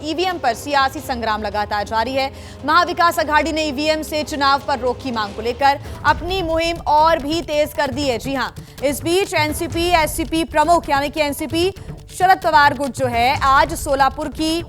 EVM पर सियासी संग्राम लगातार जारी है। महाविकास अघाड़ी ने ईवीएम से चुनाव पर रोक की मांग को लेकर अपनी मुहिम और भी तेज कर दी है। जी हां, इस बीच एनसीपी एससीपी प्रमुख यानी कि एनसीपी शरद पवार गुट जो है आज सोलापुर की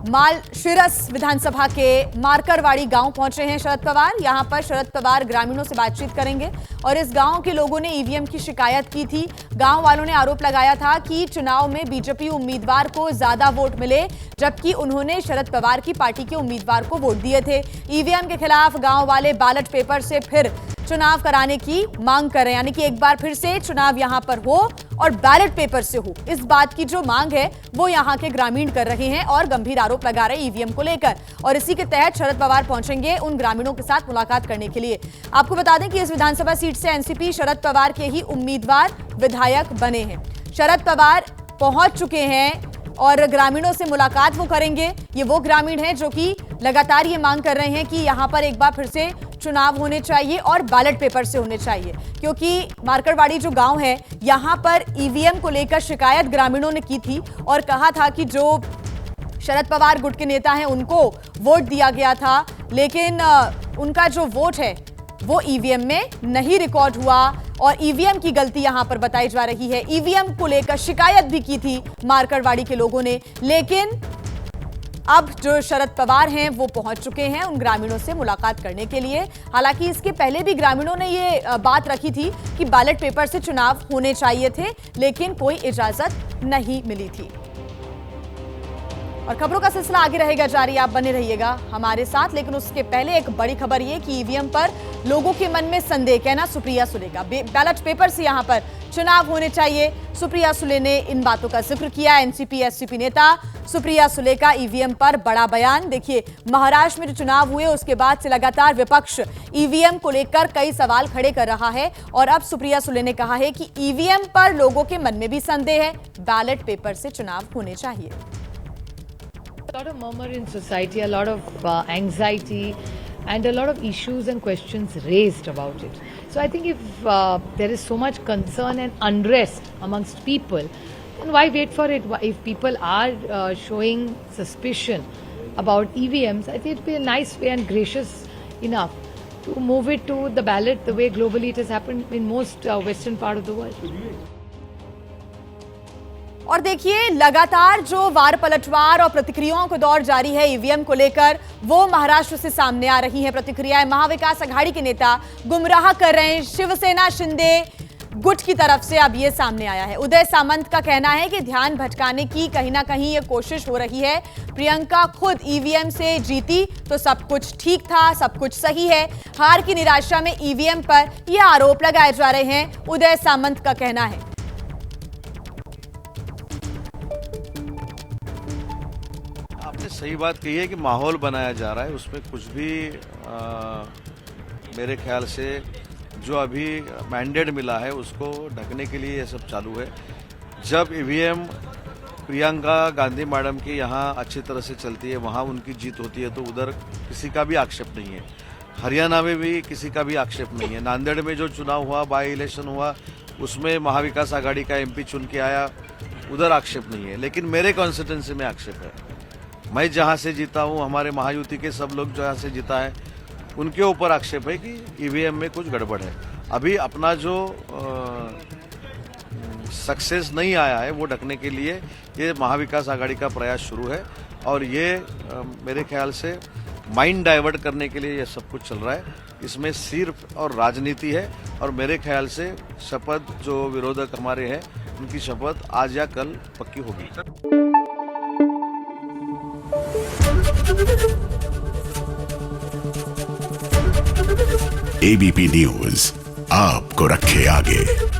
मालशिरस विधानसभा के मारकरवाड़ी गांव पहुंचे हैं शरद पवार। यहां पर शरद पवार ग्रामीणों से बातचीत करेंगे और इस गांव के लोगों ने ईवीएम की शिकायत की थी। गांव वालों ने आरोप लगाया था कि चुनाव में बीजेपी उम्मीदवार को ज्यादा वोट मिले, जबकि उन्होंने शरद पवार की पार्टी के उम्मीदवार को वोट दिए थे। ईवीएम के खिलाफ गांव वाले बैलेट पेपर से फिर चुनाव कराने की मांग कर रहे हैं, यानी कि एक बार फिर से चुनाव यहां पर हो और बैलेट पेपर से हो। इस बात की जो मांग है वो यहां के ग्रामीण कर रहे हैं और गंभीर आरोप लगा रहे हैं ईवीएम को लेकर। और इसी के तहत शरद पवार पहुंचेंगे उन ग्रामीणों के साथ मुलाकात करने के लिए। आपको बता दें कि इस विधानसभा सीट से एनसीपी शरद पवार के ही उम्मीदवार विधायक बने हैं। शरद पवार पहुंच चुके हैं और ग्रामीणों से मुलाकात वो करेंगे। ये वो ग्रामीण हैं जो कि लगातार ये मांग कर रहे हैं कि यहां पर एक बार फिर से चुनाव होने चाहिए और बैलेट पेपर से होने चाहिए, क्योंकि मारकरवाड़ी जो गांव है यहां पर ईवीएम को लेकर शिकायत ग्रामीणों ने की थी और कहा था कि जो शरद पवार गुट के नेता हैं उनको वोट दिया गया था, लेकिन उनका जो वोट है वो ईवीएम में नहीं रिकॉर्ड हुआ और ईवीएम की गलती यहां पर बताई जा रही है। ईवीएम को लेकर शिकायत भी की थी मारकरवाड़ी के लोगों ने, लेकिन अब जो शरद पवार हैं वो पहुंच चुके हैं उन ग्रामीणों से मुलाकात करने के लिए। हालांकि इसके पहले भी ग्रामीणों ने ये बात रखी थी कि बैलेट पेपर से चुनाव होने चाहिए थे, लेकिन कोई इजाजत नहीं मिली थी। और खबरों का सिलसिला आगे रहेगा जारी, आप बने रहिएगा हमारे साथ। लेकिन उसके पहले एक बड़ी खबर ये कि ईवीएम पर लोगों के मन में संदेह, कहना सुप्रिया सुले का, बैलेट पेपर से यहां पर चुनाव होने चाहिए। सुप्रिया सुले ने इन बातों का जिक्र किया। एनसीपी एससीपी नेता सुप्रिया सुले का ईवीएम पर बड़ा बयान। देखिए, महाराष्ट्र में जो चुनाव हुए उसके बाद से लगातार विपक्ष ईवीएम को लेकर कई सवाल खड़े कर रहा है और अब सुप्रिया सुले ने कहा है कि ईवीएम पर लोगों के मन में भी संदेह है, बैलेट पेपर से चुनाव होने चाहिए। A lot of murmur in society, a lot of anxiety and a lot of issues and questions raised about it. So I think if there is so much concern and unrest amongst people, then why wait for it? If people are showing suspicion about EVMs, I think it would be a nice way and gracious enough to move it to the ballot the way globally it has happened in most western part of the world. और देखिए, लगातार जो वार पलटवार और प्रतिक्रियाओं का दौर जारी है ईवीएम को लेकर, वो महाराष्ट्र से सामने आ रही हैं प्रतिक्रियाएं। महाविकास अघाड़ी के नेता गुमराह कर रहे हैं शिवसेना शिंदे गुट की तरफ से। अब ये सामने आया है। उदय सामंत का कहना है कि ध्यान भटकाने की कहीं ना कहीं ये कोशिश हो रही है। प्रियंका खुद ईवीएम से जीती तो सब कुछ ठीक था, सब कुछ सही है। हार की निराशा में ईवीएम पर ये आरोप लगाए जा रहे हैं, उदय सामंत का कहना है। आपने सही बात कही है कि माहौल बनाया जा रहा है, उसमें कुछ भी मेरे ख्याल से जो अभी मैंडेट मिला है उसको ढकने के लिए ये सब चालू है। जब ईवीएम प्रियंका गांधी मैडम की यहाँ अच्छी तरह से चलती है, वहाँ उनकी जीत होती है, तो उधर किसी का भी आक्षेप नहीं है। हरियाणा में भी किसी का भी आक्षेप नहीं है। नांदेड़ में जो चुनाव हुआ, बाई इलेक्शन हुआ, उसमें महाविकास आघाड़ी का एमपी चुन के आया, उधर आक्षेप नहीं है। लेकिन मेरे कॉन्स्टिट्यूंसी में आक्षेप है। मैं जहाँ से जीता हूँ, हमारे महायुति के सब लोग जहाँ से जीता है, उनके ऊपर आक्षेप है कि ईवीएम में कुछ गड़बड़ है। अभी अपना जो सक्सेस नहीं आया है वो ढकने के लिए ये महाविकास आघाड़ी का प्रयास शुरू है और ये मेरे ख्याल से माइंड डाइवर्ट करने के लिए ये सब कुछ चल रहा है। इसमें सिर्फ और राजनीति है और मेरे ख्याल से शपथ जो विरोधक हमारे हैं उनकी शपथ आज या कल पक्की होगी। एबीपी न्यूज आपको रखे आगे।